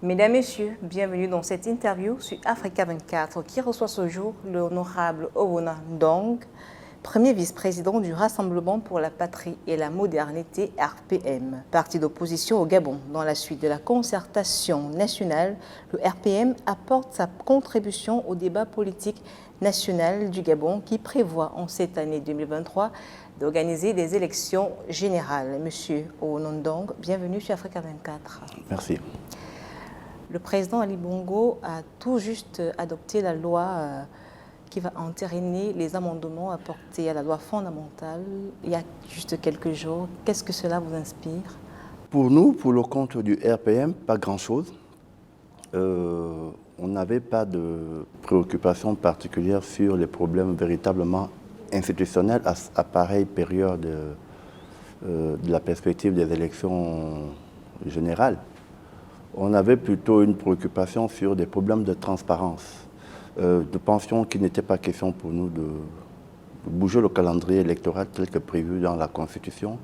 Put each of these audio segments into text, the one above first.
Mesdames, Messieurs, bienvenue dans cette interview sur Africa 24 qui reçoit ce jour l'honorable Owona Ndong, premier vice-président du Rassemblement pour la Patrie et la Modernité RPM, parti d'opposition au Gabon. Dans la suite de la concertation nationale, le RPM apporte sa contribution au débat politique national du Gabon qui prévoit en cette année 2023 d'organiser des élections générales. Monsieur Owona Ndong, bienvenue sur Africa 24. Merci. Le président Ali Bongo a tout juste adopté la loi qui va entériner les amendements apportés à la loi fondamentale il y a juste quelques jours. Qu'est-ce que cela vous inspire? Pour nous, pour le compte du RPM, pas grand-chose. On n'avait pas de préoccupation particulière sur les problèmes véritablement institutionnels à pareille période de la perspective des élections générales. On avait plutôt une préoccupation sur des problèmes de transparence. Nous pensions qu'il n'était pas question pour nous de bouger le calendrier électoral tel que prévu dans la Constitution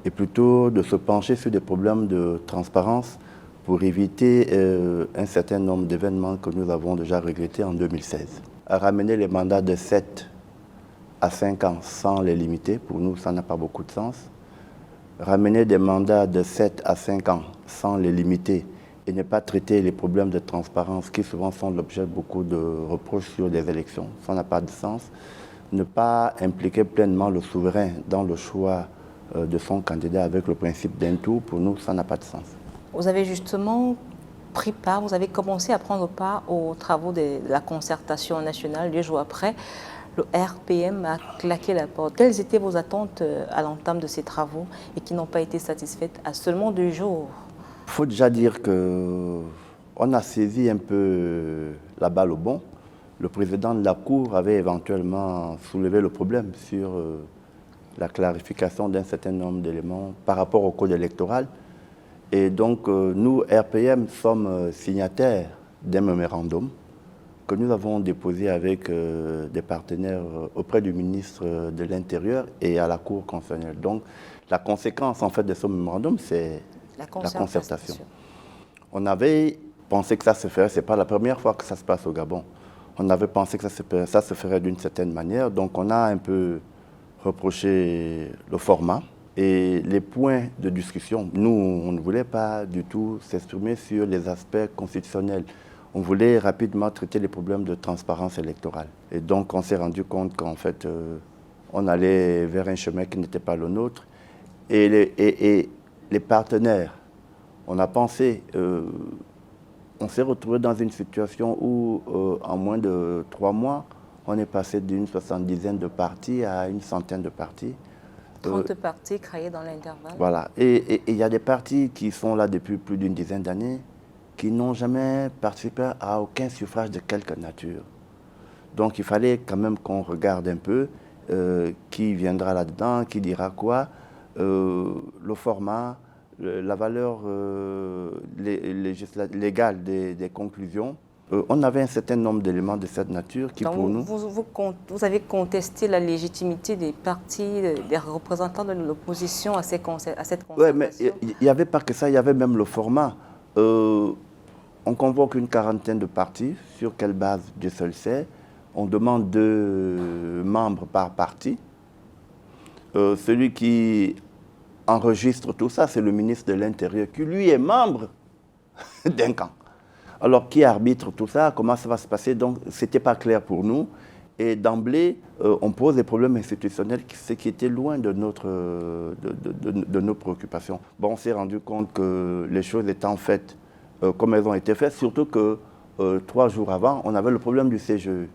et plutôt de se pencher sur des problèmes de transparence pour éviter un certain nombre d'événements que nous avons déjà regrettés en 2016. À ramener les mandats de 7 à 5 ans sans les limiter, pour nous, ça n'a pas beaucoup de sens. Ramener des mandats de 7 à 5 ans sans les limiter et ne pas traiter les problèmes de transparence qui souvent sont l'objet de beaucoup de reproches sur des élections. Ça n'a pas de sens. Ne pas impliquer pleinement le souverain dans le choix de son candidat avec le principe d'un tour, pour nous, ça n'a pas de sens. Vous avez justement pris part, vous avez commencé à prendre part aux travaux de la concertation nationale 2 jours après. Le RPM a claqué la porte. Quelles étaient vos attentes à l'entame de ces travaux et qui n'ont pas été satisfaites à seulement 2 jours? Il faut déjà dire qu'on a saisi un peu la balle au bond. Le président de la Cour avait éventuellement soulevé le problème sur la clarification d'un certain nombre d'éléments par rapport au code électoral. Et donc, nous, RPM, sommes signataires d'un mémorandum que nous avons déposé avec des partenaires auprès du ministre de l'Intérieur et à la Cour constitutionnelle. Donc, la conséquence en fait de ce mémorandum, c'est la concertation. On avait pensé que ça se ferait, ce n'est pas la première fois que ça se passe au Gabon. On avait pensé que ça se ferait d'une certaine manière, donc on a un peu reproché le format et les points de discussion. Nous, on ne voulait pas du tout s'exprimer sur les aspects constitutionnels. On voulait rapidement traiter les problèmes de transparence électorale. Et donc on s'est rendu compte qu'en fait, on allait vers un chemin qui n'était pas le nôtre. Et les partenaires, on a pensé, on s'est retrouvé dans une situation où en moins de 3 mois, on est passé d'une 70aine de partis à une centaine de partis. 30 partis créés dans l'intervalle. Voilà, et il y a des partis qui sont là depuis plus d'une dizaine d'années, qui n'ont jamais participé à aucun suffrage de quelque nature. Donc il fallait quand même qu'on regarde un peu qui viendra là-dedans, qui dira quoi, le format, la valeur légale des conclusions. On avait un certain nombre d'éléments de cette nature qui, donc, pour nous... Vous avez contesté la légitimité des partis, des représentants de l'opposition à cette concertation. Oui, mais il n'y avait pas que ça, il y avait même le format. On convoque une quarantaine de partis, sur quelle base Dieu seul sait. On demande 2 membres par parti. Celui qui enregistre tout ça, c'est le ministre de l'Intérieur, qui lui est membre d'un camp. Alors, qui arbitre tout ça? Comment ça va se passer? Donc, ce n'était pas clair pour nous. Et d'emblée, on pose des problèmes institutionnels, ce qui était loin de nos préoccupations. Bon, on s'est rendu compte que les choses étaient en fait comme elles ont été faites, surtout que 3 jours avant, on avait le problème du CGE.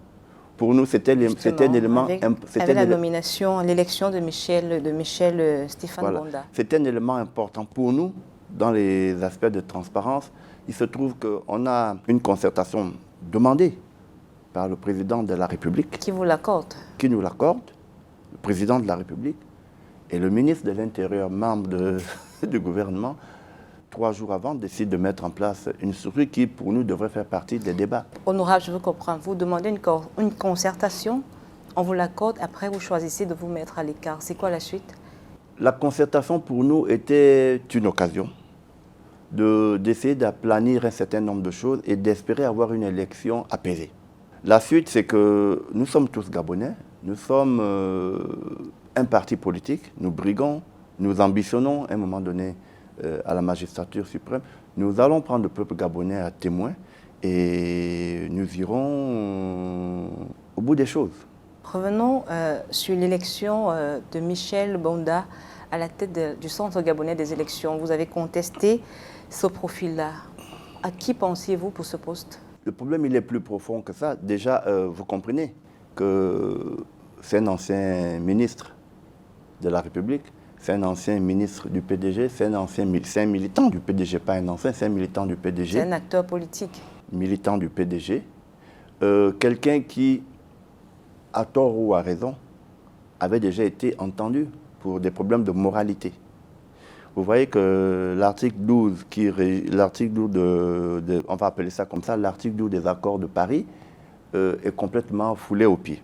Pour nous, c'était un élément... Avec la nomination, l'élection de Michel Stéphane Bonda. C'était un élément important pour nous dans les aspects de transparence. Il se trouve qu'on a une concertation demandée par le président de la République. Qui vous l'accorde? Qui nous l'accorde, le président de la République et le ministre de l'Intérieur, membre du gouvernement, 3 jours avant, décide de mettre en place une structure qui, pour nous, devrait faire partie des débats. Honorable, je vous comprends. Vous demandez une concertation, on vous l'accorde, après vous choisissez de vous mettre à l'écart. C'est quoi la suite? La concertation, pour nous, était une occasion d'essayer d'aplanir un certain nombre de choses et d'espérer avoir une élection apaisée. La suite, c'est que nous sommes tous Gabonais, nous sommes un parti politique, nous briguons, nous ambitionnons à un moment donné à la magistrature suprême. Nous allons prendre le peuple gabonais à témoin et nous irons au bout des choses. Revenons sur l'élection de Michel Bonda à la tête du Centre gabonais des élections. Vous avez contesté ce profil-là. À qui pensiez-vous pour ce poste? Le problème, il est plus profond que ça. Déjà, vous comprenez que c'est un ancien ministre de la République, c'est un ancien ministre du PDG, c'est un militant du PDG, pas un ancien, c'est un militant du PDG. C'est un acteur politique. Militant du PDG. Quelqu'un qui, à tort ou à raison, avait déjà été entendu pour des problèmes de moralité. Vous voyez que l'article 12, on va appeler ça comme ça, l'article 12 des accords de Paris est complètement foulé aux pieds.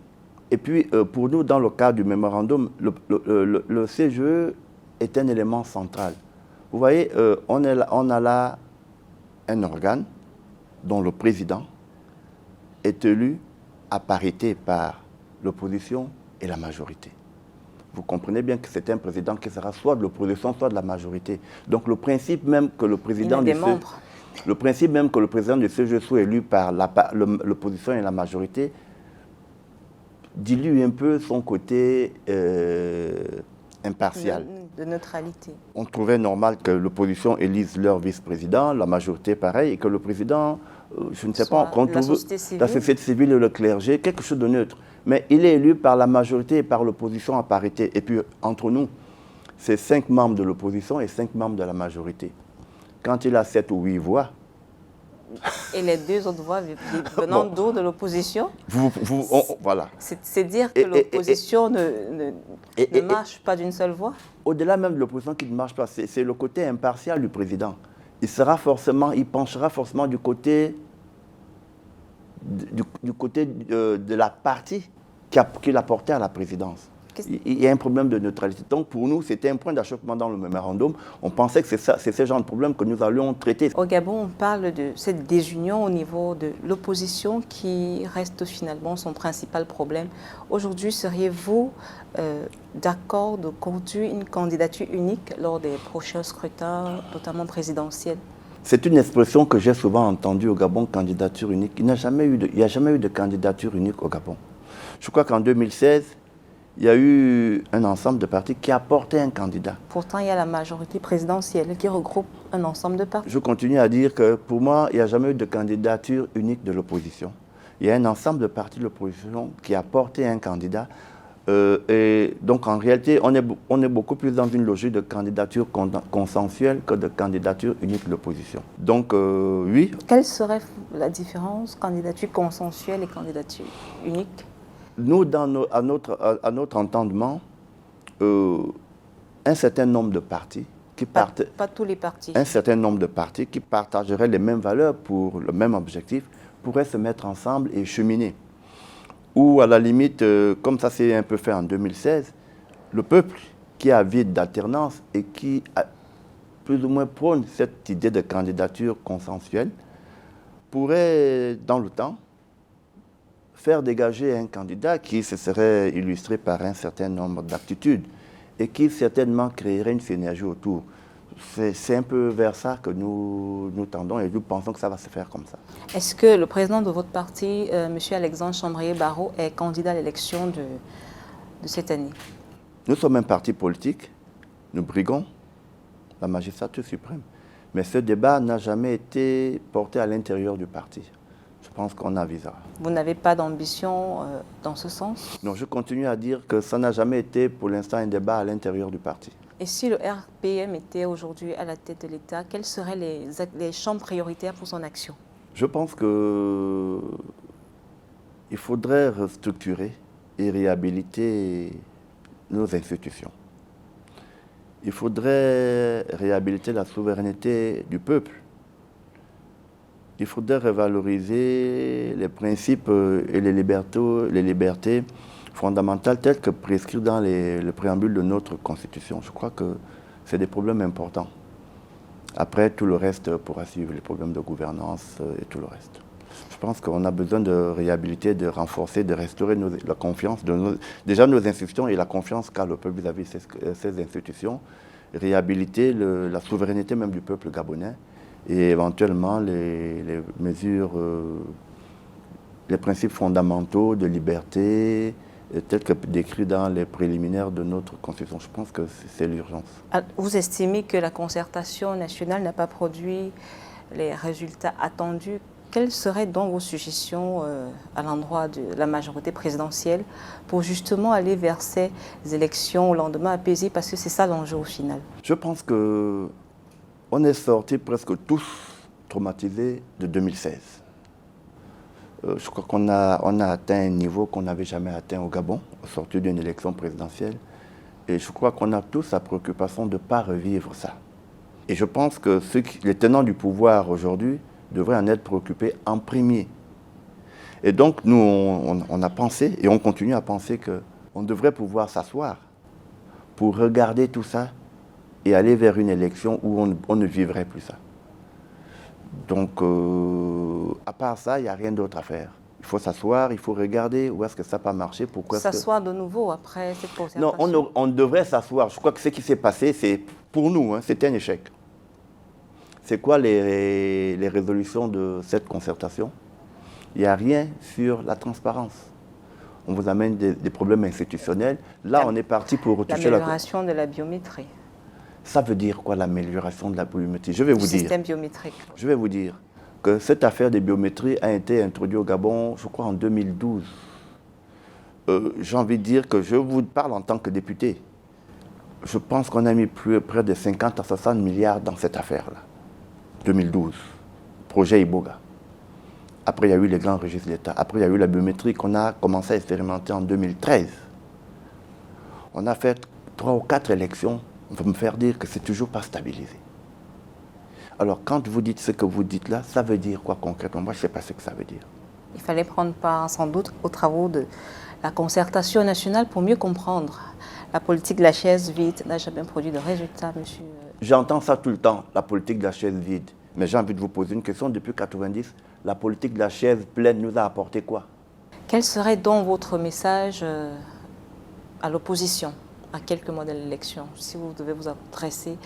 Et puis, pour nous, dans le cadre du mémorandum, le CGE est un élément central. Vous voyez, on a là un organe dont le président est élu à parité par l'opposition et la majorité. Vous comprenez bien que c'est un président qui sera soit de l'opposition, soit de la majorité. Donc le principe même que le président du CGE soit élu par l'opposition et la majorité dilue un peu son côté impartial. De neutralité. On trouvait normal que l'opposition élise leur vice-président, la majorité pareil, et que le président, je ne sais pas, la société civile et le clergé, quelque chose de neutre. Mais il est élu par la majorité et par l'opposition à parité. Et puis, entre nous, c'est 5 membres de l'opposition et 5 membres de la majorité. Quand il a 7 ou 8 voix... Et les 2 autres voix venant de l'opposition, voilà. C'est dire que l'opposition ne marche pas d'une seule voix? Au-delà même de l'opposition qui ne marche pas, c'est le côté impartial du président. Il penchera forcément du côté de la partie qu'il a porté à la présidence. Il y a un problème de neutralité. Donc pour nous, c'était un point d'achoppement dans le mémorandum. On pensait que c'est ce genre de problème que nous allions traiter. Au Gabon, on parle de cette désunion au niveau de l'opposition qui reste finalement son principal problème. Aujourd'hui, seriez-vous d'accord de conduire une candidature unique lors des prochains scrutins, notamment présidentiels? C'est une expression que j'ai souvent entendue au Gabon, candidature unique. Il n'y a jamais eu de candidature unique au Gabon. Je crois qu'en 2016, il y a eu un ensemble de partis qui a porté un candidat. Pourtant, il y a la majorité présidentielle qui regroupe un ensemble de partis. Je continue à dire que pour moi, il n'y a jamais eu de candidature unique de l'opposition. Il y a un ensemble de partis de l'opposition qui a porté un candidat. Et donc en réalité, on est beaucoup plus dans une logique de candidature consensuelle que de candidature unique de l'opposition. Donc oui. Quelle serait la différence, candidature consensuelle et candidature unique? Nous, à notre entendement, un certain nombre de partis qui partent... Pas tous les partis. Un certain nombre de partis qui partageraient les mêmes valeurs pour le même objectif pourraient se mettre ensemble et cheminer. Ou à la limite, comme ça s'est un peu fait en 2016, le peuple qui est avide d'alternance et qui a plus ou moins prône cette idée de candidature consensuelle pourrait, dans le temps, faire dégager un candidat qui se serait illustré par un certain nombre d'aptitudes et qui certainement créerait une synergie autour. C'est un peu vers ça que nous tendons et nous pensons que ça va se faire comme ça. Est-ce que le président de votre parti, M. Alexandre Chambrier-Barrot, est candidat à l'élection de cette année? Nous sommes un parti politique, nous briguons la magistrature suprême. Mais ce débat n'a jamais été porté à l'intérieur du parti. Je pense qu'on avisera. Vous n'avez pas d'ambition dans ce sens? Non, je continue à dire que ça n'a jamais été pour l'instant un débat à l'intérieur du parti. Et si le RPM était aujourd'hui à la tête de l'État, quels seraient les champs prioritaires pour son action? Je pense qu'il faudrait restructurer et réhabiliter nos institutions. Il faudrait réhabiliter la souveraineté du peuple. Il faudrait revaloriser les principes et les libertés fondamentales telles que prescrites dans le préambule de notre Constitution. Je crois que c'est des problèmes importants. Après, tout le reste pourra suivre, les problèmes de gouvernance et tout le reste. Je pense qu'on a besoin de réhabiliter, de renforcer, de restaurer la confiance de déjà nos institutions et la confiance qu'a le peuple vis-à-vis de ces institutions, réhabiliter la souveraineté même du peuple gabonais et éventuellement les mesures, les principes fondamentaux de liberté, tels que décrits dans les préliminaires de notre Constitution. Je pense que c'est l'urgence. Vous estimez que la concertation nationale n'a pas produit les résultats attendus? Quelles seraient donc vos suggestions à l'endroit de la majorité présidentielle pour justement aller vers ces élections au lendemain apaisé, parce que c'est ça l'enjeu au final? Je pense qu'on est sortis presque tous traumatisés de 2016. Je crois qu'on a atteint un niveau qu'on n'avait jamais atteint au Gabon, au sortir d'une élection présidentielle. Et je crois qu'on a tous la préoccupation de ne pas revivre ça. Et je pense que les tenants du pouvoir aujourd'hui devraient en être préoccupés en premier. Et donc, nous, on a pensé, et on continue à penser qu'on devrait pouvoir s'asseoir pour regarder tout ça et aller vers une élection où on ne vivrait plus ça. Donc, à part ça, il n'y a rien d'autre à faire. Il faut s'asseoir, il faut regarder où est-ce que ça n'a pas marché, pourquoi s'asseoir de nouveau après cette concertation? Non, on devrait s'asseoir. Je crois que ce qui s'est passé, c'est pour nous, c'était un échec. C'est quoi les résolutions de cette concertation? Il n'y a rien sur la transparence. On vous amène des problèmes institutionnels. Là, on est parti pour retoucher l'amélioration de la biométrie. Ça veut dire quoi, l'amélioration de la biométrie? Je vais vous dire. Système biométrique. Je vais vous dire que cette affaire de biométrie a été introduite au Gabon, je crois, en 2012. J'ai envie de dire que je vous parle en tant que député. Je pense qu'on a mis près de 50 à 60 milliards dans cette affaire-là. 2012, projet Iboga. Après, il y a eu les grands registres de l'État. Après, il y a eu la biométrie qu'on a commencé à expérimenter en 2013. On a fait 3 ou 4 élections. On va me faire dire que c'est toujours pas stabilisé. Alors, quand vous dites ce que vous dites là, ça veut dire quoi concrètement? Moi, je ne sais pas ce que ça veut dire. Il fallait prendre part, sans doute, aux travaux de la concertation nationale pour mieux comprendre. La politique de la chaise vide n'a jamais produit de résultats, monsieur. J'entends ça tout le temps, la politique de la chaise vide. Mais j'ai envie de vous poser une question. Depuis 1990, la politique de la chaise pleine nous a apporté quoi? Quel serait donc votre message à l'opposition, à quelques mois de l'élection? Si vous devez vous adresser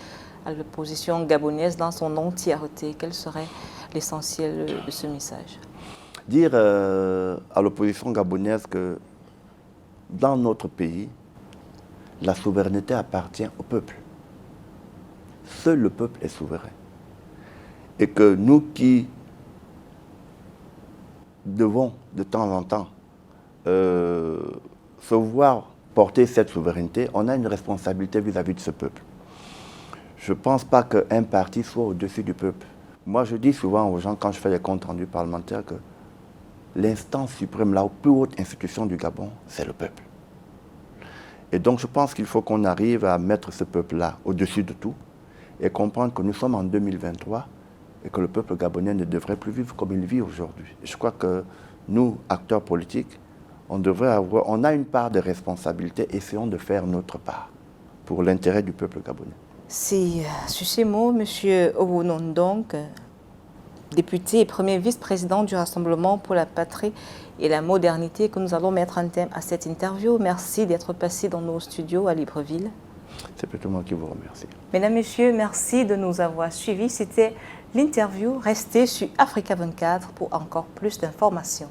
à l'opposition gabonaise dans son entièreté, quel serait l'essentiel de ce message? Dire à l'opposition gabonaise que dans notre pays, la souveraineté appartient au peuple. Seul le peuple est souverain. Et que nous qui devons de temps en temps se voir porter cette souveraineté, on a une responsabilité vis-à-vis de ce peuple. Je ne pense pas qu'un parti soit au-dessus du peuple. Moi, je dis souvent aux gens, quand je fais les comptes rendus parlementaires, que l'instance suprême, la plus haute institution du Gabon, c'est le peuple. Et donc, je pense qu'il faut qu'on arrive à mettre ce peuple-là au-dessus de tout et comprendre que nous sommes en 2023 et que le peuple gabonais ne devrait plus vivre comme il vit aujourd'hui. Je crois que nous, acteurs politiques, on a une part de responsabilité, essayons de faire notre part pour l'intérêt du peuple gabonais. C'est sur ces mots, M. Owono Ndong, député et premier vice-président du Rassemblement pour la patrie et la modernité, que nous allons mettre un thème à cette interview. Merci d'être passé dans nos studios à Libreville. C'est plutôt moi qui vous remercie. Mesdames, Messieurs, merci de nous avoir suivis. C'était l'interview. Restez sur Africa 24 pour encore plus d'informations.